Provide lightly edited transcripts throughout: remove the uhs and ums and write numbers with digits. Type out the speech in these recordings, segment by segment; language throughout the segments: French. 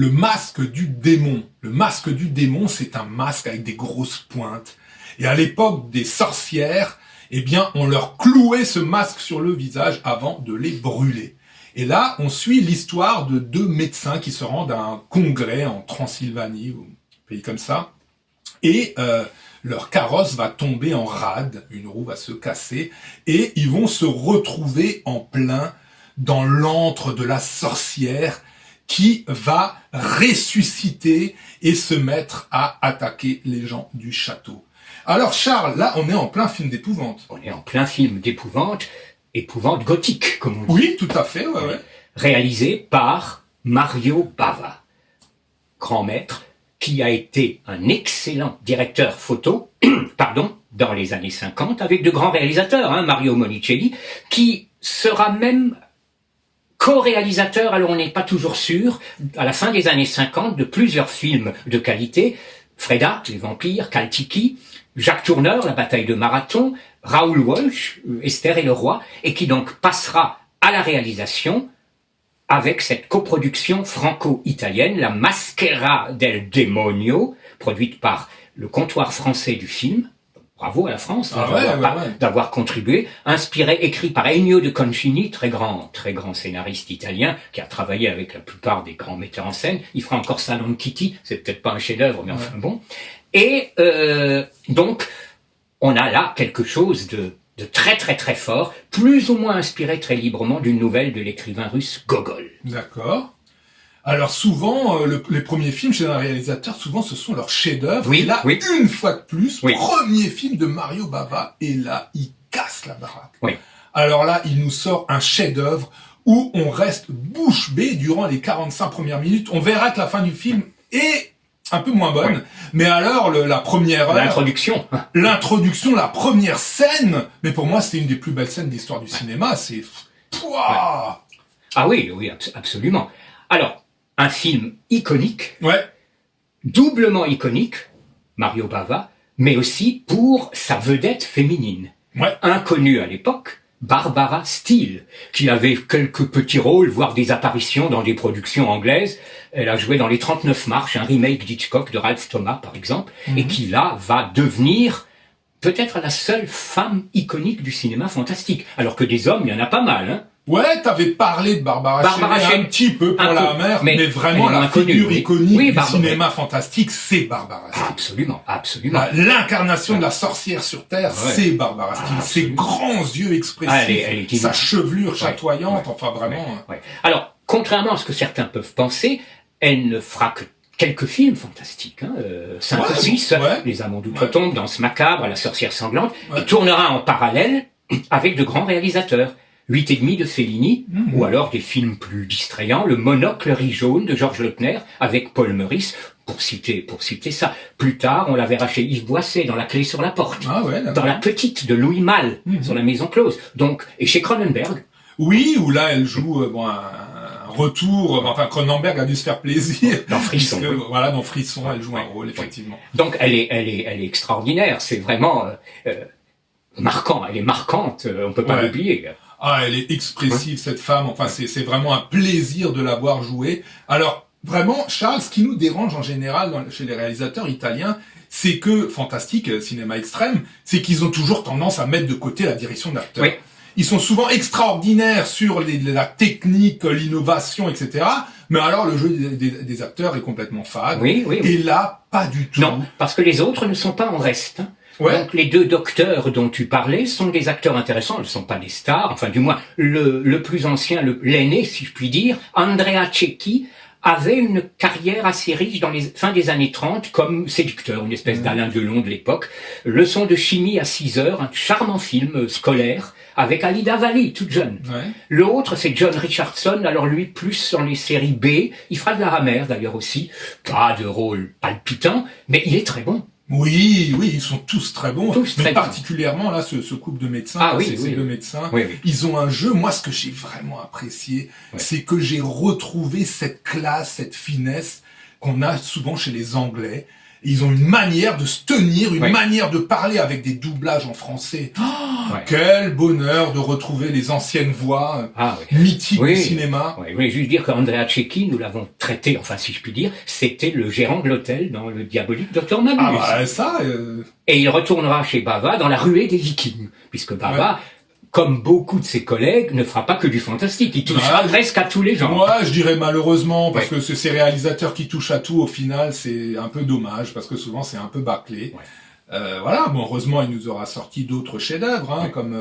le masque du démon. Le masque du démon, c'est un masque avec des grosses pointes. Et à l'époque des sorcières, eh bien, on leur clouait ce masque sur le visage avant de les brûler. Et là, on suit l'histoire de deux médecins qui se rendent à un congrès en Transylvanie, ou un pays comme ça, et leur carrosse va tomber en rade, une roue va se casser, et ils vont se retrouver en plein dans l'antre de la sorcière qui va ressusciter et se mettre à attaquer les gens du château. Alors Charles, là on est en plein film d'épouvante. On est en plein film d'épouvante, épouvante gothique, comme on dit. Oui, tout à fait, ouais. Réalisé par Mario Bava, grand maître, qui a été un excellent directeur photo, dans les années 50, avec de grands réalisateurs, Mario Monicelli, qui sera même co-réalisateur, alors on n'est pas toujours sûr, à la fin des années 50, de plusieurs films de qualité, Fred Hart, Les Vampires, Kaltiki, Jacques Tourneur, La Bataille de Marathon, Raoul Walsh, Esther et le Roi, et qui donc passera à la réalisation avec cette coproduction franco-italienne, La Maschera del Demonio, produite par le comptoir français du film. Bravo à la France d'avoir contribué, inspiré, écrit par Ennio de Concini, très grand scénariste italien, qui a travaillé avec la plupart des grands metteurs en scène. Il fera encore Salon Kitty, c'est peut-être pas un chef-d'œuvre, mais enfin bon. Et donc, on a là quelque chose de très très très fort, plus ou moins inspiré très librement d'une nouvelle de l'écrivain russe Gogol. D'accord. Alors souvent, les premiers films chez un réalisateur, souvent ce sont leurs chefs-d'œuvre. Et là, une fois de plus, premier film de Mario Bava, et là, il casse la baraque. Oui. Alors là, il nous sort un chef-d'œuvre où on reste bouche bée durant les 45 premières minutes. On verra que la fin du film est un peu moins bonne, mais alors la première heure, l'introduction, la première scène, mais pour moi c'est une des plus belles scènes de l'histoire du cinéma. C'est ah oui, absolument. Alors un film iconique, doublement iconique, Mario Bava, mais aussi pour sa vedette féminine, inconnue à l'époque. Barbara Steele, qui avait quelques petits rôles, voire des apparitions dans des productions anglaises. Elle a joué dans Les 39 marches, un remake d'Hitchcock de Ralph Thomas, par exemple, et qui là va devenir peut-être la seule femme iconique du cinéma fantastique. Alors que des hommes, il y en a pas mal, Ouais, t'avais parlé de Barbara Shelley un petit peu pour la mère, mais vraiment la figure iconique du cinéma fantastique, c'est Barbara Steele. Absolument. L'incarnation de la sorcière sur Terre, c'est Barbara Steele. Ses grands yeux expressifs, sa chevelure chatoyante, enfin vraiment. Alors, contrairement à ce que certains peuvent penser, elle ne fera que quelques films fantastiques, 5 ou 6, Les Amants d'Outre-Tombe, Danse macabre, La sorcière sanglante, et tournera en parallèle avec de grands réalisateurs. 8 et demi de Fellini, ou alors des films plus distrayants, Le Monocle riz jaune de Georges Lautner avec Paul Meurice, pour citer ça. Plus tard, on la verra chez Yves Boisset dans La clé sur la porte, dans La petite de Louis Malle, sur La maison close, donc, et chez Cronenberg. Oui, où là, elle joue un retour, enfin, Cronenberg a dû se faire plaisir. Dans Frisson. Puisque, dans Frisson, elle joue un rôle, effectivement. Donc, elle est extraordinaire, c'est vraiment marquant, elle est marquante, on peut pas l'oublier. Elle est expressive, cette femme. Enfin, c'est vraiment un plaisir de la voir jouer. Alors, vraiment, Charles, ce qui nous dérange en général chez les réalisateurs italiens, c'est que, fantastique, cinéma extrême, c'est qu'ils ont toujours tendance à mettre de côté la direction d'acteur. Ils sont souvent extraordinaires sur la technique, l'innovation, etc. Mais alors, le jeu des acteurs est complètement fade. Et là, pas du tout. Non, parce que les autres ne sont pas en reste. Donc les deux docteurs dont tu parlais sont des acteurs intéressants, ils ne sont pas des stars, enfin du moins le plus ancien, l'aîné si je puis dire, Andrea Cecchi, avait une carrière assez riche dans les fins des années 30 comme séducteur, une espèce d'Alain Delon de l'époque. Leçon de chimie à 6 heures, un charmant film scolaire avec Alida Valli, toute jeune. L'autre, c'est John Richardson, alors lui plus dans les séries B, il fera de la ramère d'ailleurs aussi, pas de rôle palpitant, mais il est très bon. Oui, ils sont tous très bons, mais particulièrement là, ce couple de médecins, ces deux médecins, ils ont un jeu. Moi, ce que j'ai vraiment apprécié, c'est que j'ai retrouvé cette classe, cette finesse qu'on a souvent chez les Anglais. Ils ont une manière de se tenir, une Ouais. manière de parler avec des doublages en français. Ouais. Quel bonheur de retrouver les anciennes voix Ah oui. mythiques Oui. du cinéma. Ouais, je voulais juste dire qu'Andrea Cecchi, nous l'avons traité, enfin si je puis dire, c'était le gérant de l'hôtel dans le diabolique Dr Mabuse. Ah bah ça, Et il retournera chez Bava dans la ruée des Vikings, puisque Bava, comme beaucoup de ses collègues, ne fera pas que du fantastique. Il touchera Ouais. presque à tous les genres. moi je dirais malheureusement, parce Ouais. que ces réalisateurs qui touchent à tout, au final, c'est un peu dommage, parce que souvent c'est un peu bâclé. Ouais. Voilà, bon, heureusement, il nous aura sorti d'autres chefs-d'œuvre, hein, Ouais. comme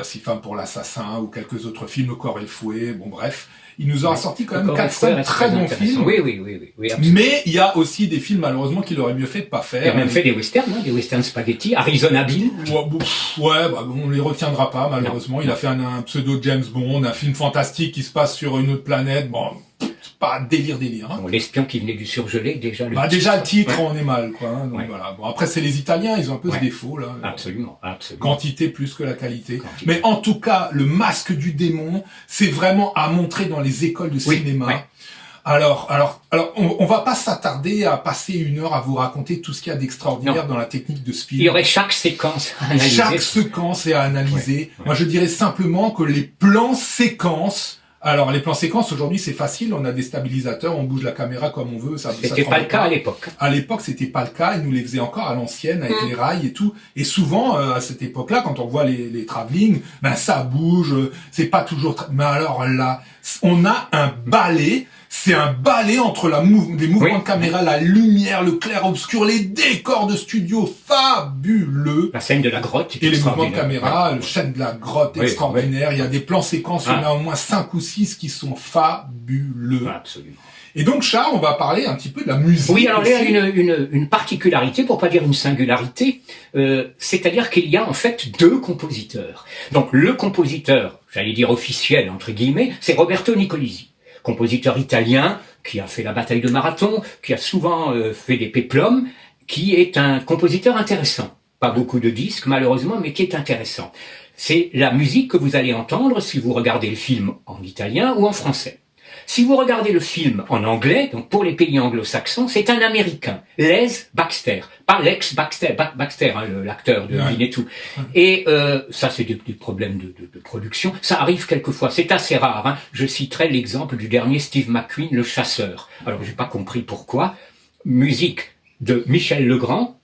Six femmes pour l'assassin, ou quelques autres films, Le corps et le fouet, bon bref. Il nous aura sorti quand même 4-5 très bons films. Oui, oui, oui, oui, oui, absolument. Mais il y a aussi des films, malheureusement, qu'il aurait mieux fait de pas Il a faire. même fait des westerns, hein, des westerns spaghetti, Arizona Bill. Ouais, bah, on les retiendra pas, malheureusement. Il a fait un pseudo James Bond, un film fantastique qui se passe sur une autre planète. Bon, c'est pas délire. Hein. Bon, l'espion qui venait du surgelé, déjà Déjà le titre, Ouais. on est mal, quoi. Hein, donc Ouais. voilà. Bon, après, c'est les Italiens, ils ont un peu ce Ouais. défaut, là. Absolument, absolument. Quantité plus que la qualité. Quantité. Mais en tout cas, le masque du démon, c'est vraiment à montrer dans les écoles de Oui, cinéma. ouais. Alors, on va pas s'attarder à passer une heure à vous raconter tout ce qu'il y a d'extraordinaire dans la technique de ce film. Il y aurait chaque séquence à analyser. Chaque séquence est à analyser. Ouais. Moi, je dirais simplement que les plans séquences. Alors, les plans séquences, aujourd'hui, c'est facile. On a des stabilisateurs, on bouge la caméra comme on veut. Ça C'était pas le cas à l'époque. À l'époque, c'était pas le cas. Ils nous les faisaient encore à l'ancienne, avec les rails et tout. Et souvent, à cette époque-là, quand on voit les travelling, ben, ça bouge. C'est pas toujours mais alors là, on a un balai. C'est un balai entre des mouvements Oui. de caméra, la lumière, le clair-obscur, les décors de studio fabuleux. La scène de la grotte. est Et les mouvements de extraordinaire. caméra, Ouais. le chêne de la grotte Oui, extraordinaire. Il y a des plans séquences, il y en a au moins 5 ou 6 qui sont fabuleux. Ouais, absolument. Et donc, Charles, on va parler un petit peu de la musique. Oui, alors il y a aussi. une particularité, pour pas dire une singularité, c'est-à-dire qu'il y a en fait deux compositeurs. Donc le compositeur, j'allais dire officiel entre guillemets, c'est Roberto Nicolisi, compositeur italien qui a fait la bataille de Marathon, qui a souvent fait des péplums, qui est un compositeur intéressant. Pas beaucoup de disques malheureusement, mais qui est intéressant. C'est la musique que vous allez entendre si vous regardez le film en italien ou en français. Si vous regardez le film en anglais, donc pour les pays anglo-saxons, c'est un Américain, Les Baxter, pas Lex Baxter, Baxter, hein, l'acteur de Ouais. Winnetou. Et ça, c'est des problèmes de production. Ça arrive quelquefois, c'est assez rare. Hein. Je citerai l'exemple du dernier Steve McQueen, Le Chasseur. Alors, j'ai pas compris pourquoi. Musique de Michel Legrand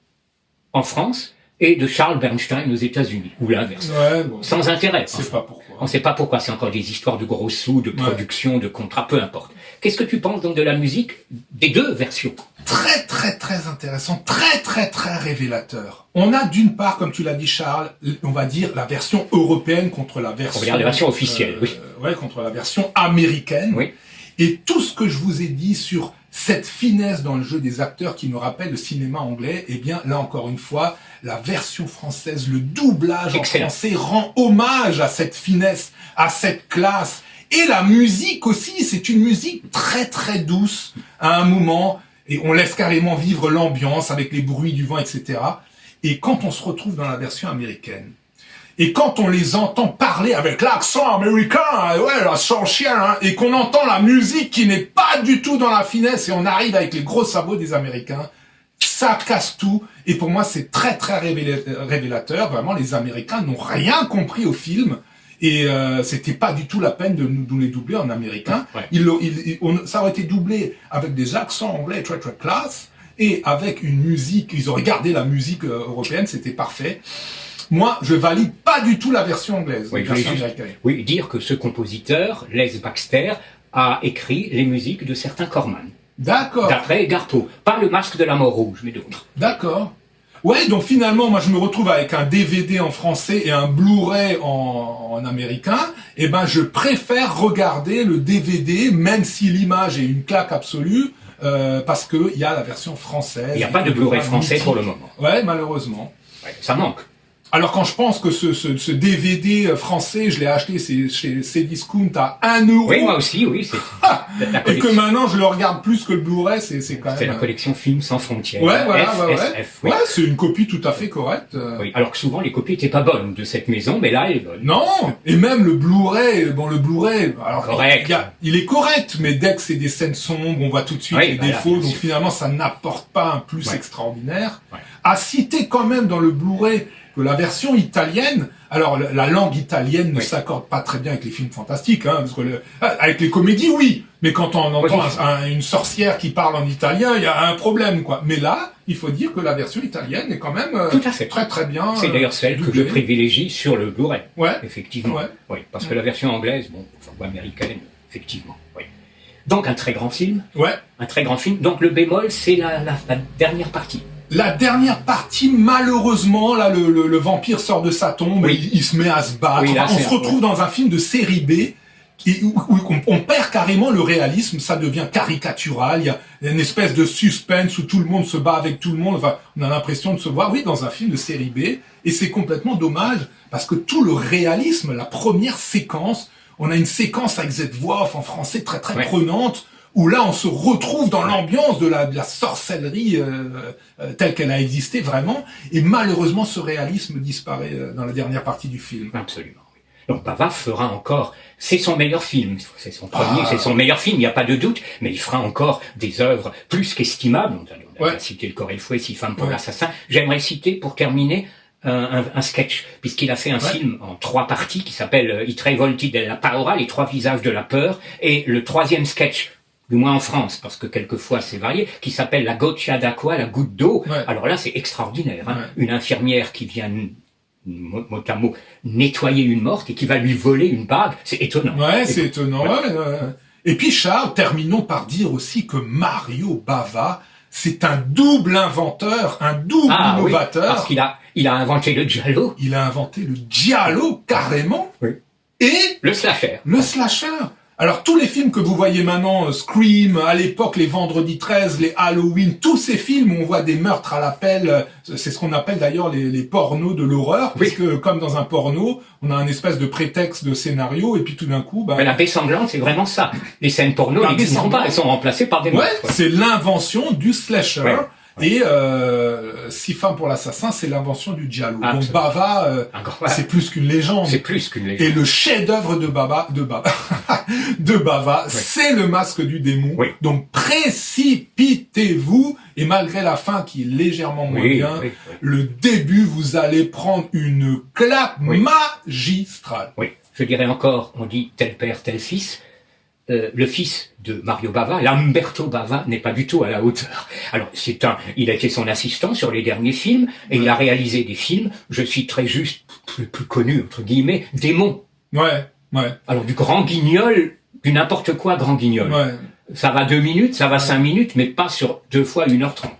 en France et de Charles Bernstein aux États-Unis, ou l'inverse. Ouais, bon, Sans intérêt. je sais pas pourquoi. On ne sait pas pourquoi, c'est encore des histoires de gros sous, de production, de contrats, peu importe. Qu'est-ce que tu penses donc de la musique des deux versions? Très, très, très intéressant, très, très, très révélateur. On a d'une part, comme tu l'as dit, Charles, on va dire la version européenne contre la version... On va dire la version officielle, oui. Ouais, contre la version américaine. Oui. Et tout ce que je vous ai dit sur cette finesse dans le jeu des acteurs qui me rappelle le cinéma anglais, eh bien, là encore une fois, la version française, le doublage Excellent. en français rend hommage à cette finesse, à cette classe. Et la musique aussi, c'est une musique très très douce à un moment, et on laisse carrément vivre l'ambiance avec les bruits du vent, etc. Et quand on se retrouve dans la version américaine, et quand on les entend parler avec l'accent américain, ouais, l'accent chien, hein, et qu'on entend la musique qui n'est pas du tout dans la finesse, et on arrive avec les gros sabots des Américains, ça casse tout. Et pour moi, c'est très très révélateur. Vraiment, les Américains n'ont rien compris au film. Et c'était pas du tout la peine de nous les doubler en américain. Ouais. Ça aurait été doublé avec des accents anglais très très classe, et avec une musique, ils auraient gardé la musique européenne, c'était parfait. Moi, je valide pas du tout la version anglaise, Oui, la version américaine. Oui, dire que ce compositeur, Les Baxter, a écrit les musiques de certains Corman. D'accord, D'après Garpo. Pas le Masque de la Mort Rouge, mais d'autres. d'accord. Ouais, donc finalement, moi je me retrouve avec un DVD en français et un Blu-ray en américain. Et ben, je préfère regarder le DVD, même si l'image est une claque absolue, parce que il y a la version française. Il n'y a pas de Blu-ray français pour le moment. Ouais, malheureusement. Ouais, ça manque. Alors quand je pense que ce DVD français, je l'ai acheté chez Cdiscount à 1 euro. Oui, moi aussi, oui. C'est et que maintenant je le regarde plus que le Blu-ray, c'est quand même... C'est la collection Films sans frontières. Ouais, voilà, FSF, oui. Ouais, c'est une copie tout à fait correcte. Oui, alors que souvent les copies étaient pas bonnes de cette maison, mais là elle est bonne. Non, et même le Blu-ray, alors Correct. il est correct, mais dès que c'est des scènes sombres, on voit tout de suite les défauts, donc finalement ça n'apporte pas un plus extraordinaire. Ouais. À citer quand même dans le Blu-ray que la version italienne, alors la langue italienne ne s'accorde pas très bien avec les films fantastiques, hein, parce que avec les comédies oui, mais quand on entend une sorcière qui parle en italien, il y a un problème quoi. Mais là, il faut dire que la version italienne est quand même tout à fait. très très bien. C'est d'ailleurs celle que je privilégie sur le Blu-ray. Ouais. Effectivement. Ouais. Oui, parce que la version anglaise, ou américaine, effectivement. Oui. Donc un très grand film. Ouais. Un très grand film. Donc le bémol, c'est la dernière partie. La dernière partie, malheureusement, là, le vampire sort de sa tombe, et il se met à se battre. Oui, là, on se retrouve dans un film de série B, où on perd carrément le réalisme, ça devient caricatural, il y a une espèce de suspense où tout le monde se bat avec tout le monde, enfin, on a l'impression de se voir, dans un film de série B, et c'est complètement dommage, parce que tout le réalisme, la première séquence, on a une séquence avec cette voix off en français très très prenante, où là on se retrouve dans l'ambiance de la sorcellerie telle qu'elle a existé vraiment, et malheureusement ce réalisme disparaît dans la dernière partie du film. Absolument, oui. Donc Bava fera encore, c'est son meilleur film, c'est son premier, c'est son meilleur film, il n'y a pas de doute, mais il fera encore des œuvres plus qu'estimables. On a cité Le Corps et le Fouet, 6 femmes pour l'assassin. J'aimerais citer, pour terminer, un sketch, puisqu'il a fait un film en 3 parties qui s'appelle I Tre Volti della Paura, les 3 visages de la peur, et le 3e sketch, du moins en France, parce que quelquefois c'est varié, qui s'appelle la goccia d'acqua, la goutte d'eau. Alors là, c'est extraordinaire. Hein. Une infirmière qui vient, mot à mot, nettoyer une morte et qui va lui voler une bague. C'est étonnant. Ouais, c'est étonnant. Et puis Charles, terminons par dire aussi que Mario Bava, c'est un double inventeur, un double innovateur. Oui, parce qu'il a inventé le giallo. Il a inventé le giallo, carrément. Oui. Et le slasher. Le slasher. Alors tous les films que vous voyez maintenant, Scream, à l'époque les Vendredi 13, les Halloween, tous ces films où on voit des meurtres à l'appel, c'est ce qu'on appelle d'ailleurs les pornos de l'horreur, puisque comme dans un porno, on a un espèce de prétexte de scénario, et puis tout d'un coup... Mais la baie sanglante, c'est vraiment ça. Les scènes porno n'existent pas, elles sont remplacées par des meurtres. C'est l'invention du slasher. Et 6 femmes pour l'assassin, c'est l'invention du giallo. Donc Bava, c'est plus qu'une légende. C'est plus qu'une légende. Et le chef-d'œuvre de Bava, c'est le masque du démon. Donc précipitez-vous, et malgré la fin qui est légèrement moins bien, le début, vous allez prendre une claque magistrale. Oui, je dirais encore, on dit tel père, tel fils. Le fils de Mario Bava, Lamberto Bava, n'est pas du tout à la hauteur. Alors, il a été son assistant sur les derniers films, et il a réalisé des films, je citerai juste, plus connus, entre guillemets, Démon. Alors, du grand guignol, du n'importe quoi grand guignol. Ça va 2 minutes, ça va 5 minutes, mais pas sur 2 fois 1h30.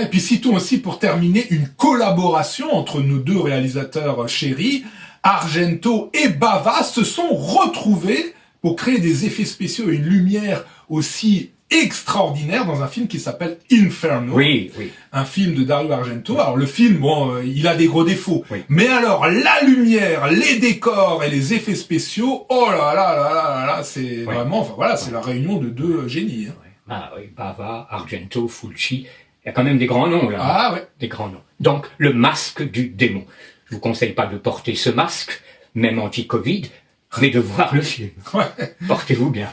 Et puis citons aussi, pour terminer, une collaboration entre nos 2 réalisateurs chéris, Argento et Bava se sont retrouvés pour créer des effets spéciaux et une lumière aussi extraordinaire dans un film qui s'appelle Inferno. Un film de Dario Argento. Alors le film, il a des gros défauts. Mais alors, la lumière, les décors et les effets spéciaux, oh là là là là là, c'est vraiment, c'est la réunion de 2 génies. Bava, Argento, Fulci, il y a quand même des grands noms là. Des grands noms. Donc, le masque du démon. Je vous conseille pas de porter ce masque, même anti-Covid, mais de voir le film. Portez-vous bien.